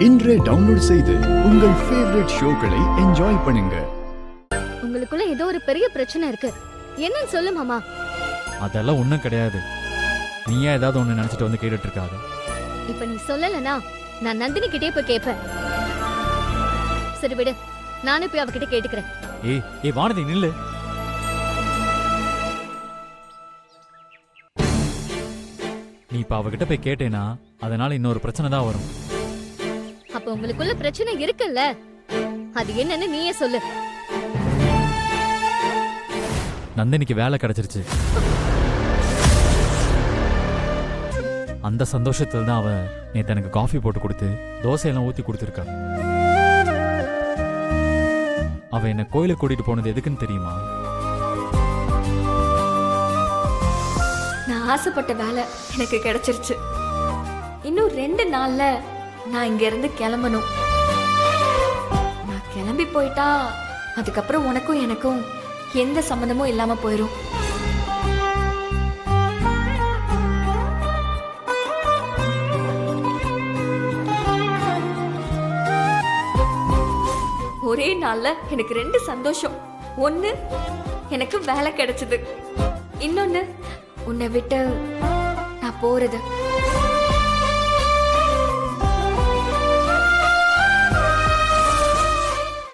இன்றே டவுன்லோட் செய்து உங்கள் ஃபேவரட் ஷோக்களை என்ஜாய் பண்ணுங்க. உங்களுக்குள்ள ஏதோ ஒரு பெரிய பிரச்சனை இருக்கு, என்னன்னு சொல்லு மாமா. அதெல்லாம் ஒண்ணும் கிடையாது. நீயா ஏதாவது ஒண்ணு நினைச்சிட்டு வந்து கேட்டுட்டு இருக்காது. இப்ப நீ சொல்லலனா நான் நந்தினி கிட்டே போய் கேட்பேன். சரி விடு, நானே போய் அவகிட்ட கேட்டுக்கிறேன். ஏய் வானதி நில்லு. நீ இப்ப அவகிட்ட போய் கேட்டேனா அதனால இன்னொரு பிரச்சனை தான் வரும். அப்ப உங்களுக்குள்ள பிரச்சனை இருக்குல்ல, அது என்னன்னு நீயே சொல்லு. நந்தினிக்கு வேலை கிடைச்சிருச்சு. அந்த சந்தோஷத்துல தான் அவ நேத்து எனக்கு காஃபி போட்டு கொடுத்து தோசையெல்லாம் ஊத்தி கொடுத்துருக்கா. அவ என்ன கோயிலுக்கு கூட்டிட்டு போனது எதுக்குன்னு தெரியுமா? நான் ஆசைப்பட்ட வேலை எனக்கு கிடைச்சிருச்சு. இன்னும் 2 நாள்ல நான் இங்க இருந்து கிளம்பணும். நான் கிளம்பி போயிட்டா அதுக்கப்புறம் உனக்கும் எனக்கும் எந்த சம்மந்தமும் இல்லாம போயிரும். ஒரே நாள்ல எனக்கு 2 சந்தோஷம். ஒண்ணு, எனக்கு வேலை கிடைச்சது. இன்னொன்னு, உன்னை விட்டு நான் போறது.